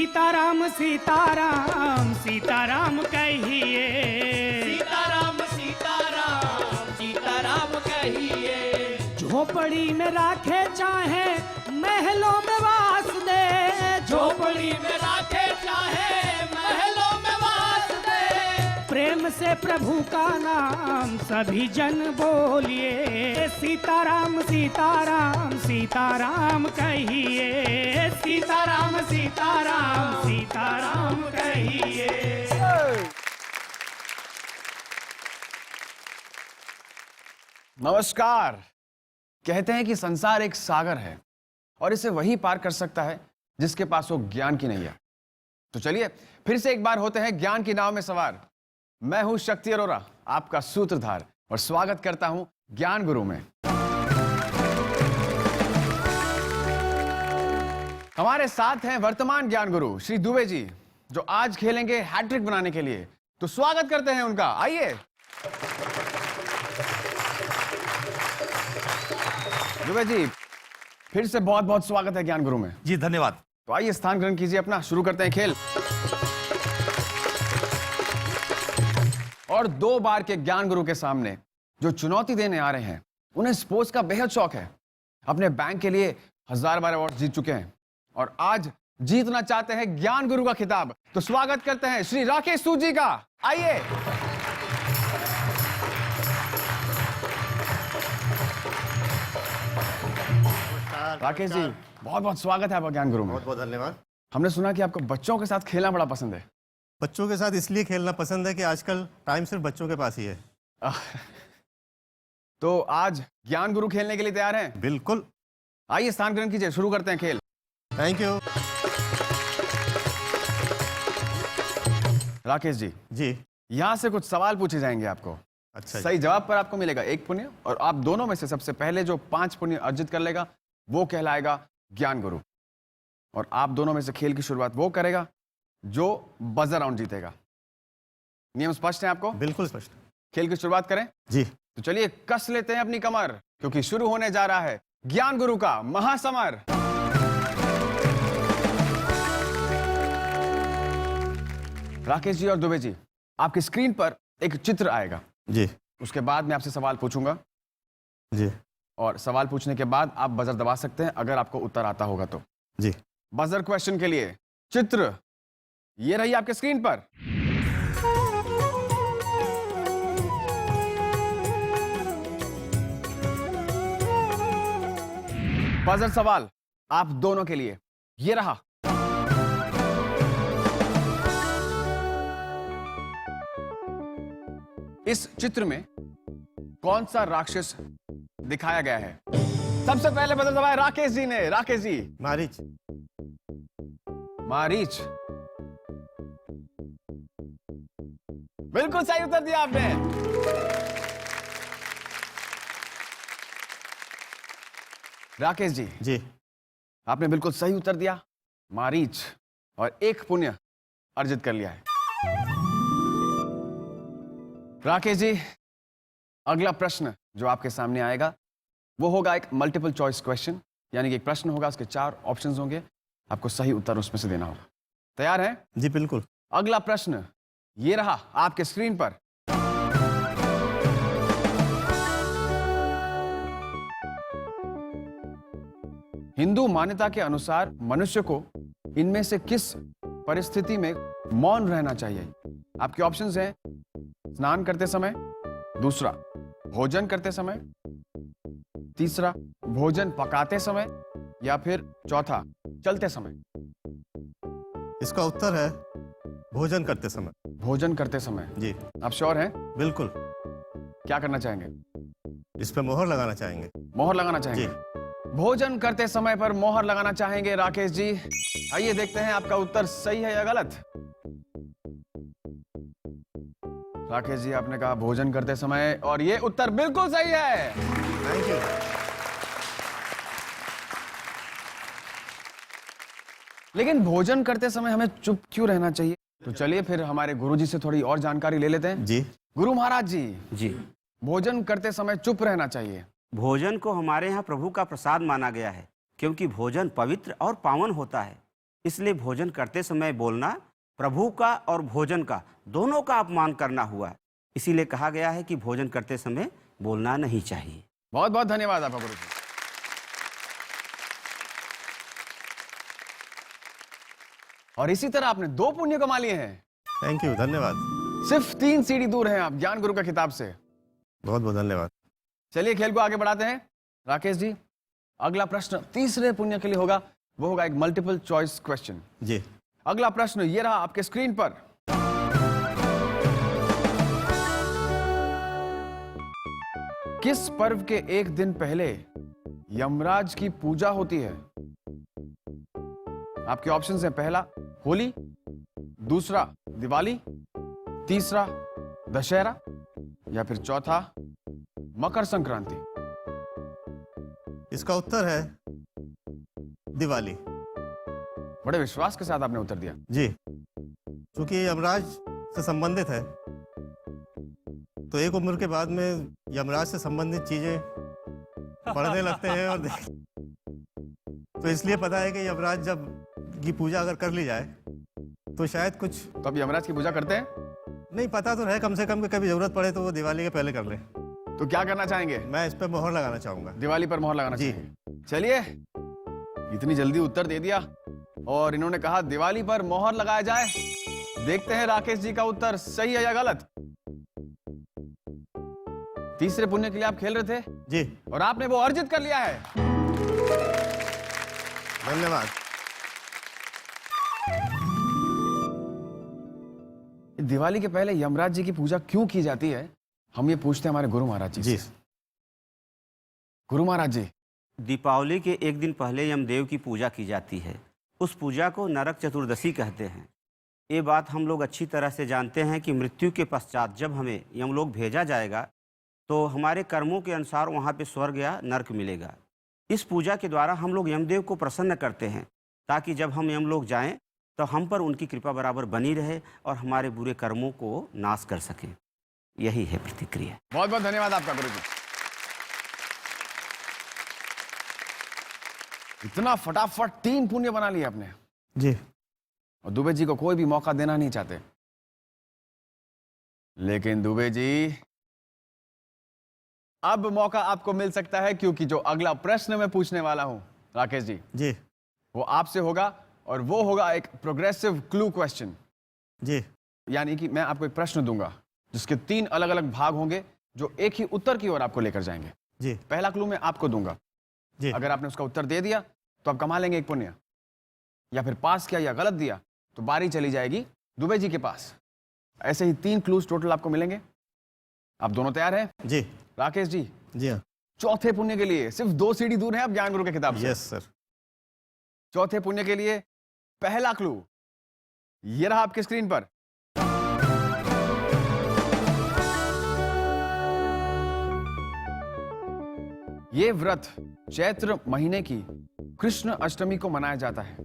सीताराम सीताराम सीताराम कहिए, सीताराम सीताराम सीताराम कहिए। झोपड़ी में राखे चाहे महलों में वास दे, झोपड़ी में राखे चाहे महलों में वास दे। प्रेम से प्रभु का नाम सभी जन बोलिए, सीताराम सीताराम सीताराम कहिए, सीताराम सीताराम सीताराम कहिए। नमस्कार। कहते हैं कि संसार एक सागर है और इसे वही पार कर सकता है जिसके पास हो ज्ञान की नैया। तो चलिए फिर से एक बार होते हैं ज्ञान की नाव में सवार। मैं हूं शक्ति अरोरा, आपका सूत्रधार, और स्वागत करता हूं ज्ञान गुरु में। हमारे साथ हैं वर्तमान ज्ञान गुरु श्री दुबे जी, जो आज खेलेंगे हैट्रिक बनाने के लिए। तो स्वागत करते हैं उनका। आइए दुबे जी, फिर से बहुत बहुत स्वागत है ज्ञान गुरु में। जी धन्यवाद। तो आइए स्थान ग्रहण कीजिए अपना, शुरू करते हैं खेल। और 2 बार के ज्ञान गुरु के सामने जो चुनौती देने आ रहे हैं, उन्हें स्पोर्ट्स का बेहद शौक है। अपने बैंक के लिए 1000 बार अवार्ड जीत चुके हैं और आज जीतना चाहते हैं ज्ञान गुरु का खिताब। तो स्वागत करते हैं श्री राकेश सूद जी का। आइए। राकेश जी, बहुत बहुत स्वागत है आपका ज्ञान गुरु में। बहुत बहुत धन्यवाद। हमने सुना कि आपको बच्चों के साथ खेलना बड़ा पसंद है। बच्चों के साथ इसलिए खेलना पसंद है कि आजकल टाइम सिर्फ बच्चों के पास ही है। तो आज ज्ञान गुरु खेलने के लिए तैयार हैं? बिल्कुल। आइए स्थान ग्रहण कीजिए, शुरू करते हैं खेल। Thank you. राकेश जी, यहाँ से कुछ सवाल पूछे जाएंगे आपको। अच्छा। सही जवाब पर आपको मिलेगा 1 पुण्य, और आप दोनों में से सबसे पहले जो 5 पुण्य अर्जित कर लेगा वो कहलाएगा ज्ञान गुरु। और आप दोनों में से खेल की शुरुआत वो करेगा जो बजर राउंड जीतेगा। नियम स्पष्ट है आपको? बिल्कुल स्पष्ट। खेल की शुरुआत करें? जी। तो चलिए कस लेते हैं अपनी कमर, क्योंकि शुरू होने जा रहा है ज्ञान गुरु का महासमर। राकेश जी और दुबे जी, आपकी स्क्रीन पर एक चित्र आएगा। जी। उसके बाद मैं आपसे सवाल पूछूंगा। जी। और सवाल पूछने के बाद आप बजर दबा सकते हैं अगर आपको उत्तर आता होगा तो। जी। बजर क्वेश्चन के लिए चित्र ये रही आपके स्क्रीन पर। बजर सवाल आप दोनों के लिए ये रहा। इस चित्र में कौन सा राक्षस दिखाया गया है? सबसे पहले बजर दबाया राकेश जी ने। राकेश जी। मारीच। मारीच, बिल्कुल सही उत्तर दिया आपने। राकेश जी, आपने बिल्कुल सही उत्तर दिया, मारीच, और 1 पुण्य अर्जित कर लिया है। राकेश जी, अगला प्रश्न जो आपके सामने आएगा वो होगा एक मल्टीपल चॉइस क्वेश्चन, यानी कि एक प्रश्न होगा, उसके 4 ऑप्शंस होंगे, आपको सही उत्तर उसमें से देना होगा। तैयार हैं? जी बिल्कुल। अगला प्रश्न ये रहा आपके स्क्रीन पर। हिंदू मान्यता के अनुसार मनुष्य को इनमें से किस परिस्थिति में मौन रहना चाहिए? आपके ऑप्शंस हैं स्नान करते समय, दूसरा भोजन करते समय, तीसरा भोजन पकाते समय, या फिर चौथा चलते समय। इसका उत्तर है भोजन करते समय। भोजन करते समय। जी। आप श्योर हैं? बिल्कुल। क्या करना चाहेंगे? इस पे मोहर लगाना चाहेंगे। मोहर लगाना चाहेंगे? भोजन करते समय पर मोहर लगाना चाहेंगे राकेश जी। आइए देखते हैं आपका उत्तर सही है या गलत। राकेश जी, आपने कहा भोजन करते समय, और ये उत्तर बिल्कुल सही है। Thank you. लेकिन भोजन करते समय हमें चुप क्यों रहना चाहिए? तो चलिए फिर हमारे गुरुजी से थोड़ी और जानकारी ले लेते हैं। जी। गुरु महाराज जी, जी, भोजन करते समय चुप रहना चाहिए। भोजन को हमारे यहाँ प्रभु का प्रसाद माना गया है, क्योंकि भोजन पवित्र और पावन होता है। इसलिए भोजन करते समय बोलना प्रभु का और भोजन का दोनों का अपमान करना हुआ। इसीलिए कहा गया है कि भोजन करते समय बोलना नहीं चाहिए। बहुत बहुत धन्यवाद आपका गुरु जी। और इसी तरह आपने 2 पुण्य कमा लिए हैं। थैंक यू, धन्यवाद। सिर्फ 3 सीढ़ी दूर हैं आप ज्ञान गुरु का खिताब से। बहुत बहुत धन्यवाद। चलिए खेल को आगे बढ़ाते हैं। राकेश जी, अगला प्रश्न तीसरे पुण्य के लिए होगा, वो होगा एक मल्टीपल चॉइस क्वेश्चन। जी, अगला प्रश्न ये रहा आपके स्क्रीन पर। किस पर्व के एक दिन पहले यमराज की पूजा होती है? आपके ऑप्शंस हैं, पहला होली, दूसरा दिवाली, तीसरा दशहरा या फिर चौथा मकर संक्रांति। इसका उत्तर है दिवाली। बड़े विश्वास के साथ आपने उत्तर दिया। जी, क्योंकि ये यमराज से संबंधित है, तो एक उम्र के बाद में यमराज से संबंधित चीजें पढ़ने लगते हैं और तो इसलिए पता है कि यमराज जब की पूजा अगर कर ली जाए तो शायद कुछ तो अब यमराज की पूजा करते हैं? नहीं, पता तो है कम से कम कि कभी जरूरत पड़े तो वो दिवाली के पहले कर ले। तो क्या करना चाहेंगे? मैं इस पर मोहर लगाना चाहूंगा। दिवाली पर मोहर लगाना जी। चाहिए। चलिए, इतनी जल्दी उत्तर दे दिया और इन्होंने कहा दिवाली पर मोहर लगाया जाए। देखते हैं राकेश जी का उत्तर सही है या गलत। तीसरे पुण्य के लिए आप खेल रहे थे जी, और आपने वो अर्जित कर लिया है। धन्यवाद। दिवाली के पहले यमराज जी की पूजा क्यों की जाती है, हम ये पूछते हैं हमारे गुरु महाराज जी जी, से। गुरु महाराज जी, दीपावली के एक दिन पहले यमदेव की पूजा की जाती है। उस पूजा को नरक चतुर्दशी कहते हैं। ये बात हम लोग अच्छी तरह से जानते हैं कि मृत्यु के पश्चात जब हमें यमलोक भेजा जाएगा तो हमारे कर्मों के अनुसार वहाँ पे स्वर्ग या नरक मिलेगा। इस पूजा के द्वारा हम लोग यमदेव को प्रसन्न करते हैं ताकि जब हम यमलोक जाएं तो हम पर उनकी कृपा बराबर बनी रहे और हमारे बुरे कर्मों को नाश कर सके। यही है प्रतिक्रिया। बहुत बहुत धन्यवाद आपका गुरु जी। इतना फटाफट 3 पुण्य बना लिए आपने। जी, और दुबे जी को कोई भी मौका देना नहीं चाहते। लेकिन दुबे जी, अब मौका आपको मिल सकता है, क्योंकि जो अगला प्रश्न मैं पूछने वाला हूं राकेश जी, जी, वो आपसे होगा और वो होगा एक प्रोग्रेसिव क्लू क्वेश्चन। जी, यानी कि मैं आपको एक प्रश्न दूंगा जिसके 3 अलग अलग भाग होंगे जो एक ही उत्तर की ओर आपको लेकर जाएंगे। जी, पहला क्लू मैं आपको दूंगा। जी, अगर आपने उसका उत्तर दे दिया तो आप कमा लेंगे 1 पुण्य, या फिर पास किया या गलत दिया तो बारी चली जाएगी दुबे जी के पास। ऐसे ही 3 क्लूज टोटल आपको मिलेंगे। आप दोनों तैयार हैं? जी, राकेश जी, जी हाँ, चौथे पुण्य के लिए सिर्फ 2 सीढ़ी दूर है आप ज्ञान गुरु के खिताब से। Yes sir. चौथे पुण्य के लिए पहला क्लू ये रहा आपके स्क्रीन पर। ये व्रत चैत्र महीने की कृष्ण अष्टमी को मनाया जाता है।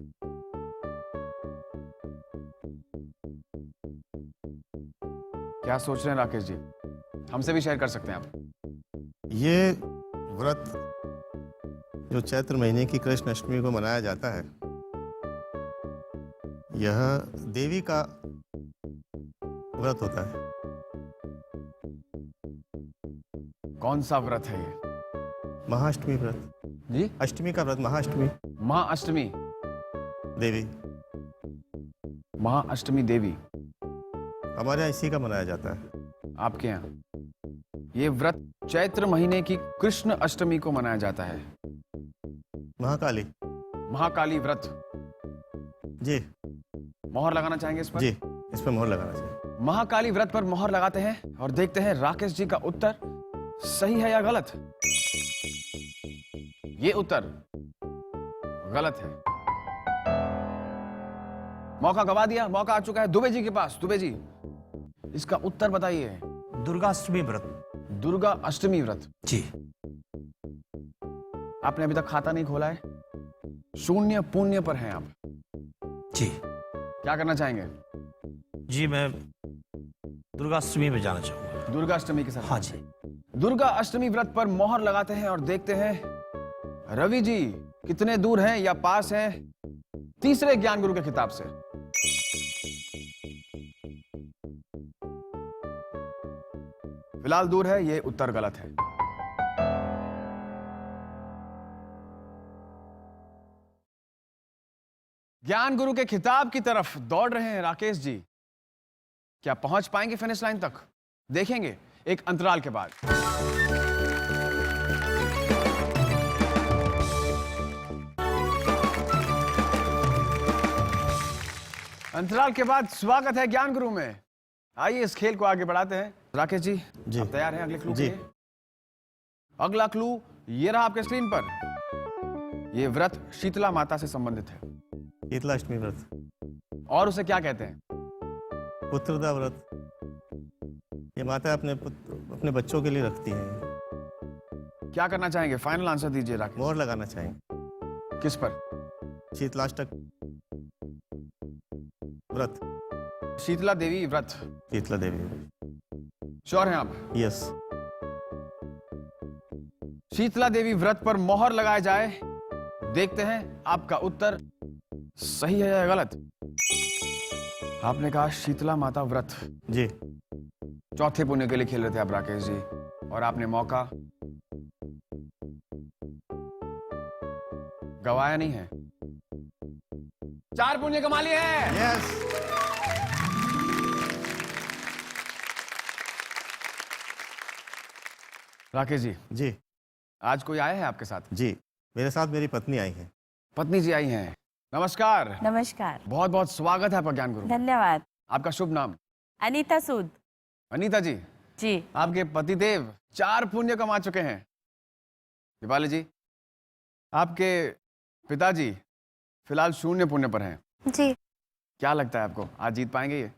क्या सोच रहे हैं राकेश जी? हमसे भी शेयर कर सकते हैं आप। ये व्रत जो चैत्र महीने की कृष्ण अष्टमी को मनाया जाता है, यह देवी का व्रत होता है। कौन सा व्रत है ये? महाअष्टमी व्रत। जी, अष्टमी का व्रत, महाअष्टमी महाअष्टमी देवी। महाअष्टमी देवी हमारे यहाँ इसी का मनाया जाता है। आपके यहाँ ये व्रत चैत्र महीने की कृष्ण अष्टमी को मनाया जाता है। महाकाली। महाकाली व्रत। जी, मोहर लगाना चाहेंगे इस पर? जी, इस पर मोहर लगाना चाहिए। महाकाली व्रत पर मोहर लगाते हैं और देखते हैं राकेश जी का उत्तर सही है या गलत। ये उत्तर गलत है। मौका गवा दिया, मौका आ चुका है दुबे जी के पास। दुबे जी, इसका उत्तर बताइए। दुर्गाष्टमी व्रत। दुर्गा अष्टमी व्रत। जी। आपने अभी तक खाता नहीं खोला है, 0 पुण्य पर हैं आप। जी। क्या करना चाहेंगे? जी, मैं दुर्गाष्टमी में जाना चाहूंगा। दुर्गा अष्टमी के साथ? हाँ जी। दुर्गा अष्टमी व्रत पर मोहर लगाते हैं और देखते हैं रवि जी कितने दूर हैं या पास हैं। तीसरे ज्ञान गुरु के खिताब से। फिलहाल दूर है, ये उत्तर गलत है। ज्ञान गुरु के खिताब की तरफ दौड़ रहे हैं राकेश जी। क्या पहुंच पाएंगे फिनिश लाइन तक? देखेंगे एक अंतराल के बाद। अंतराल के बाद स्वागत है ज्ञान गुरु में। आइए इस खेल को आगे बढ़ाते हैं। राकेश जी, आप तैयार हैं अगले क्लू के लिए? अगला क्लू ये रहा आपके स्क्रीन पर। ये व्रत शीतला माता से संबंधित है। शीतलाष्टमी व्रत और उसे क्या कहते हैं? पुत्रदा व्रत। ये माता अपने बच्चों के लिए रखती है। क्या करना चाहेंगे? फाइनल आंसर दीजिए राकेश। मोहर लगाना चाहेंगे। किस पर? शीतलाष्टक व्रत। शीतला देवी व्रत। शीतला देवी। श्योर हैं आप? यस। शीतला देवी व्रत पर मोहर लगाया जाए। देखते हैं आपका उत्तर सही है या गलत। आपने कहा शीतला माता व्रत। जी। चौथे पुण्य के लिए खेल रहे थे आप राकेश जी, और आपने मौका गवाया नहीं है। 4 पुण्य कमा लिए हैं। यस। राकेश जी, जी। आज कोई आया है आपके साथ? जी, मेरे साथ मेरी पत्नी आई है। पत्नी जी आई हैं। नमस्कार। नमस्कार। बहुत बहुत स्वागत है आपका ज्ञान गुरु। धन्यवाद। आपका शुभ नाम? अनीता सूद। अनीता जी, जी। आपके पतिदेव 4 पुण्य कमा चुके हैं। दीपाली जी, आपके पिताजी फिलहाल 0 पुण्य पर हैं। जी। क्या लगता है आपको आज जीत पाएंगे ये?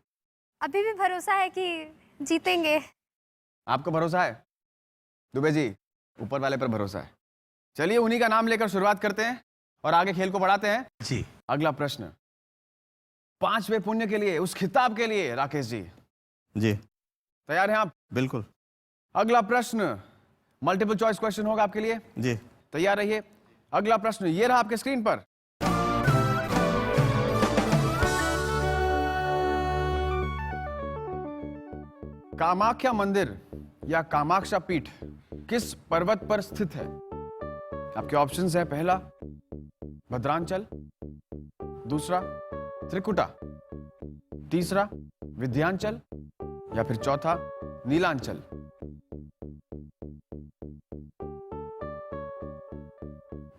अभी भी भरोसा है कि जीतेंगे। आपको भरोसा है? दुबे जी, ऊपर वाले पर भरोसा है। चलिए उन्हीं का नाम लेकर शुरुआत करते हैं और आगे खेल को बढ़ाते हैं। जी। अगला प्रश्न 5वें पुण्य के लिए, उस खिताब के लिए। राकेश जी, जी। तैयार हैं आप? बिल्कुल। अगला प्रश्न मल्टीपल चॉइस क्वेश्चन होगा आपके लिए। जी। तैयार रहिए। अगला प्रश्न ये रहा आपके स्क्रीन पर। कामाख्या मंदिर या कामाक्षा पीठ किस पर्वत पर स्थित है? आपके ऑप्शंस है, पहला भद्रांचल, दूसरा त्रिकुटा, तीसरा विंध्याचल या फिर चौथा नीलांचल।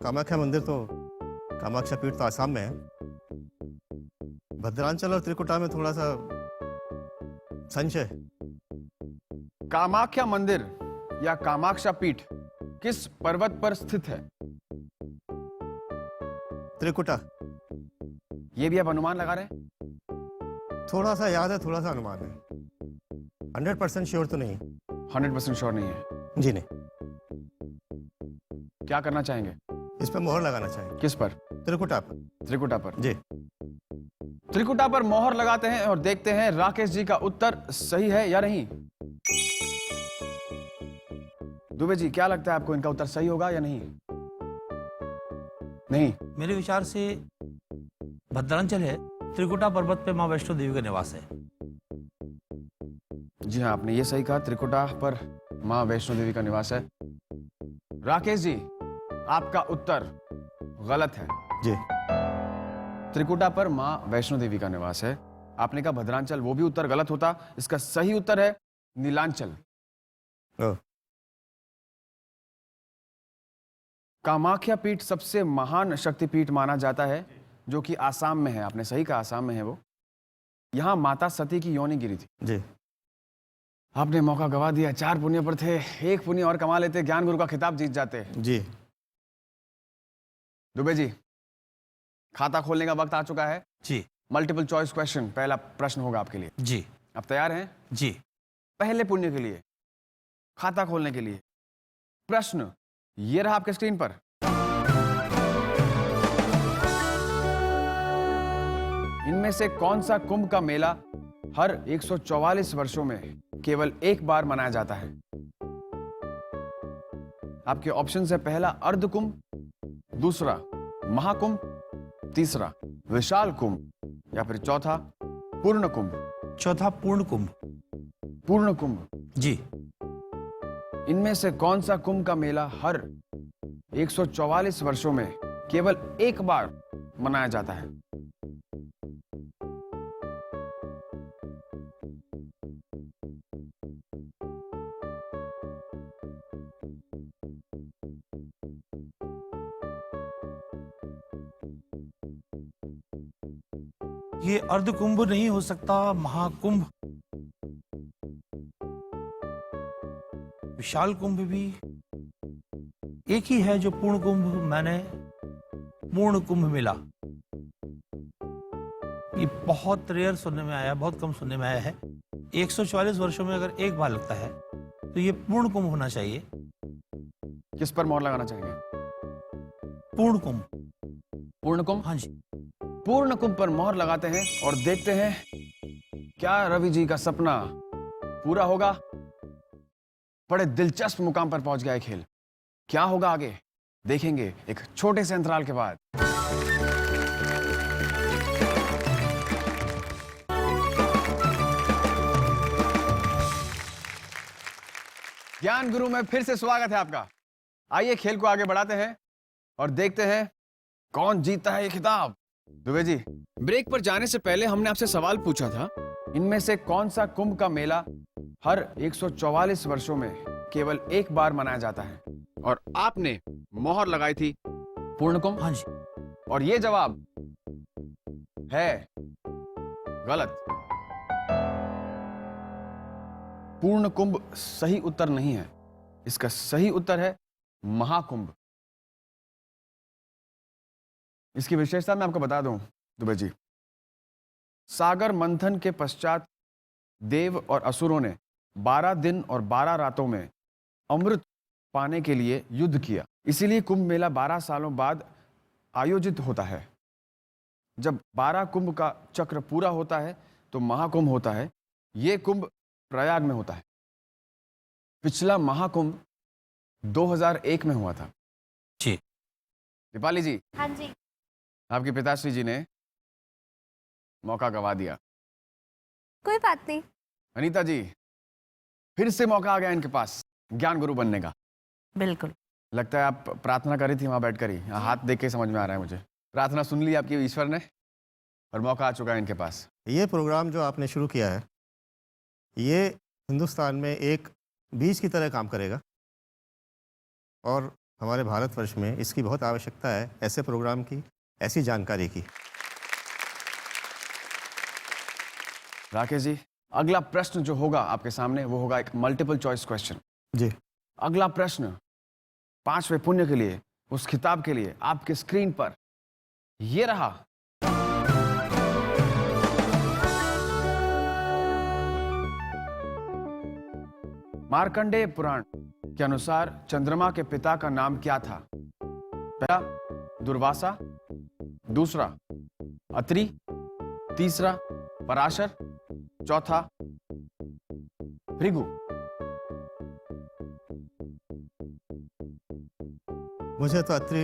कामाख्या मंदिर तो कामाख्या पीठ तो आसाम में है। भद्रांचल और त्रिकुटा में थोड़ा सा संशय। कामाख्या मंदिर या कामाक्षा पीठ किस पर्वत पर स्थित है? त्रिकुटा। ये भी आप अनुमान लगा रहे हैं? थोड़ा सा याद है, थोड़ा सा अनुमान है। 100% श्योर तो नहीं। 100% श्योर नहीं है। जी नहीं। क्या करना चाहेंगे? इस पर मोहर लगाना चाहिए। किस पर? त्रिकुटा पर। त्रिकुटा पर। जी। त्रिकुटा पर मोहर लगाते हैं और देखते हैं राकेश जी का उत्तर सही है या नहीं। दुबे जी, क्या लगता है आपको, इनका उत्तर सही होगा या नहीं? नहीं। मेरे विचार से भद्रांचल है। त्रिकुटा पर्वत पे माँ वैष्णो देवी का निवास है। जी हाँ, आपने ये सही कहा, त्रिकुटा पर माँ वैष्णो देवी का निवास है। राकेश जी, आपका उत्तर गलत है। जी। त्रिकुटा पर माँ वैष्णो देवी का निवास है। आपने कहा भद्रांचल, वो भी उत्तर गलत होता। इसका सही उत्तर है नीलांचल। कामाख्या पीठ सबसे महान शक्तिपीठ माना जाता है, जो कि आसाम में है। आपने सही कहा, आसाम में है वो। यहां माता सती की योनि गिरी थी। जी। आपने मौका गवा दिया। 4 पुण्य पर थे, 1 पुण्य और कमा लेते, ज्ञान गुरु का खिताब जीत जाते। जी। दुबे जी, खाता खोलने का वक्त आ चुका है। जी। मल्टीपल चॉइस क्वेश्चन, पहला प्रश्न होगा आपके लिए। जी। आप तैयार हैं? जी। पहले पुण्य के लिए, खाता खोलने के लिए। प्रश्न ये रहा आपके स्क्रीन पर। इनमें से कौन सा कुंभ का मेला हर 144 वर्षों में केवल एक बार मनाया जाता है? आपके ऑप्शंस है, पहला अर्ध कुंभ, दूसरा महाकुंभ, तीसरा विशाल कुंभ या फिर चौथा पूर्ण कुंभ? चौथा पूर्ण कुंभ। पूर्ण कुंभ। जी। इनमें से कौन सा कुंभ का मेला हर 144 वर्षों में केवल एक बार मनाया जाता है? ये अर्ध कुंभ नहीं हो सकता, महाकुंभ। विशाल कुंभ भी एक ही है जो पूर्ण कुंभ। मैंने पूर्ण कुंभ मिला, ये बहुत रेयर सुनने में आया, बहुत कम सुनने में आया है। 144 वर्षों में अगर एक बार लगता है तो ये पूर्ण कुंभ होना चाहिए। किस पर मोहर लगाना चाहेंगे? पूर्ण कुंभ। पूर्ण कुंभ? हाँ जी। पूर्ण कुंभ पर मोहर लगाते हैं और देखते हैं क्या रवि जी का सपना पूरा होगा। बड़े दिलचस्प मुकाम पर पहुंच गया है खेल। क्या होगा आगे देखेंगे एक छोटे से अंतराल के बाद। ज्ञान गुरु में फिर से स्वागत है आपका। आइए खेल को आगे बढ़ाते हैं और देखते हैं कौन जीतता है ये खिताब। दुबे जी, ब्रेक पर जाने से पहले हमने आपसे सवाल पूछा था, इनमें से कौन सा कुंभ का मेला हर 144 वर्षों में केवल एक बार मनाया जाता है? और आपने मोहर लगाई थी पूर्ण कुंभ। हाँ जी। और ये जवाब है गलत। पूर्ण कुंभ सही उत्तर नहीं है, इसका सही उत्तर है महाकुंभ। इसकी विशेषता मैं आपको बता दूं दुबे जी। सागर मंथन के पश्चात देव और असुरों ने 12 दिन और 12 रातों में अमृत पाने के लिए युद्ध किया। इसीलिए कुंभ मेला 12 सालों बाद आयोजित होता है। जब 12 कुंभ का चक्र पूरा होता है तो महाकुंभ होता है। यह कुंभ प्रयाग में होता है। पिछला महाकुंभ 2001 में हुआ था। जी। दीपाली जी, हाँ जी। आपके पिताश्री जी ने मौका गवा दिया। कोई बात नहीं। अनीता जी, फिर से मौका आ गया इनके पास ज्ञान गुरु बनने का। बिल्कुल। लगता है आप प्रार्थना करी थी वहां बैठकर ही। हाथ देख के समझ में आ रहा है मुझे। प्रार्थना सुन ली आपकी ईश्वर ने और मौका आ चुका है इनके पास। ये प्रोग्राम जो आपने शुरू किया है, ये हिंदुस्तान में एक बीज की तरह काम करेगा और हमारे भारतवर्ष में इसकी बहुत आवश्यकता है, ऐसे प्रोग्राम की, ऐसी जानकारी की। राकेश जी, अगला प्रश्न जो होगा आपके सामने वो होगा एक मल्टीपल चॉइस क्वेश्चन। जी। अगला प्रश्न 5वें पुण्य के लिए, उस खिताब के लिए आपके स्क्रीन पर ये रहा। मार्कंडेय पुराण के अनुसार चंद्रमा के पिता का नाम क्या था? पहला दुर्वासा, दूसरा अत्रि, तीसरा पराशर, चौथा भृगु। मुझे तो अत्रि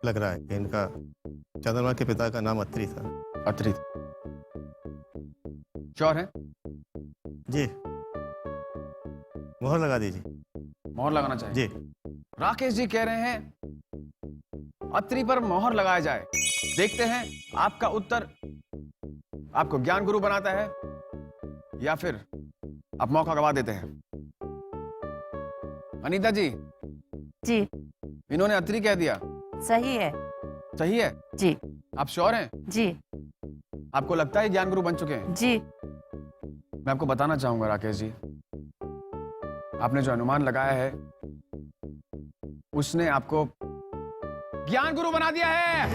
लग रहा है कि इनका चंद्रमा के पिता का नाम अत्रि था। अत्रि। श्योर है? जी, मोहर लगा दीजिए। मोहर लगाना चाहिए जी। राकेश जी कह रहे हैं अत्रि पर मोहर लगाया जाए। देखते हैं आपका उत्तर आपको ज्ञान गुरु बनाता है या फिर आप मौका गवा देते हैं। अनीता जी, जी। इन्होंने अत्रि कह दिया। सही है। सही है? जी। आप श्योर हैं? जी। आपको लगता है ज्ञान गुरु बन चुके हैं? जी। मैं आपको बताना चाहूंगा राकेश जी, आपने जो अनुमान लगाया है उसने आपको ज्ञान गुरु बना दिया है।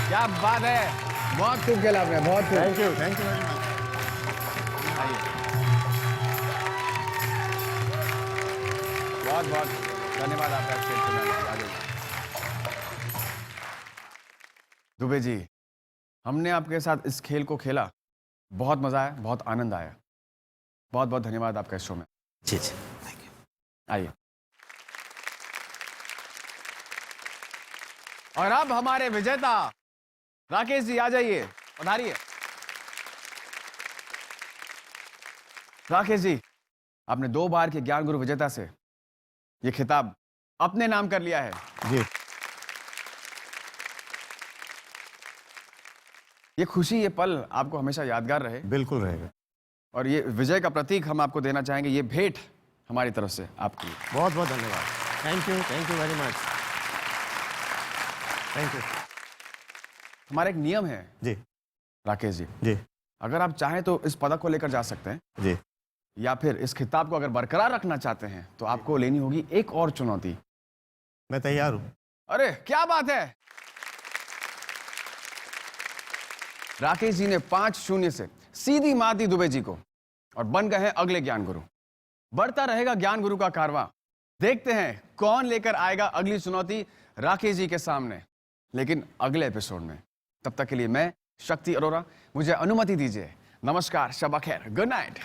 क्या बात है, बहुत खूब खेला आपने, बहुत खूब। Thank you very much. बहुत बहुत धन्यवाद आपका स्टेज पे आने के लिए। दुबे जी, हमने आपके साथ इस खेल को खेला, बहुत मजा आया, बहुत आनंद आया। बहुत बहुत धन्यवाद आपका इस शो में। जी जी। आइए। और अब हमारे विजेता राकेश जी आ जाइए, पधारिए। राकेश जी, आपने 2 बार के ज्ञान गुरु विजेता से ये खिताब अपने नाम कर लिया है। जी। ये खुशी, ये पल आपको हमेशा यादगार रहे। बिल्कुल रहेगा। और ये विजय का प्रतीक हम आपको देना चाहेंगे, ये भेंट हमारी तरफ से आपके लिए। बहुत बहुत धन्यवाद। Thank you very much. Thank you. हमारा एक नियम है जी राकेश जी, जी अगर आप चाहें तो इस पदक को लेकर जा सकते हैं, जी। या फिर इस खिताब को अगर बरकरार रखना चाहते हैं तो आपको लेनी होगी एक और चुनौती। मैं तैयार हूँ। अरे क्या बात है! राकेश जी ने 5-0 से सीधी मात दी दुबे जी को और बन गए हैं अगले ज्ञान गुरु। बढ़ता रहेगा ज्ञान गुरु का कारवां। देखते हैं कौन लेकर आएगा अगली चुनौती राकेश जी के सामने, लेकिन अगले एपिसोड में। तब तक के लिए मैं शक्ति अरोरा, मुझे अनुमति दीजिए। नमस्कार, शब खैर, गुड नाइट।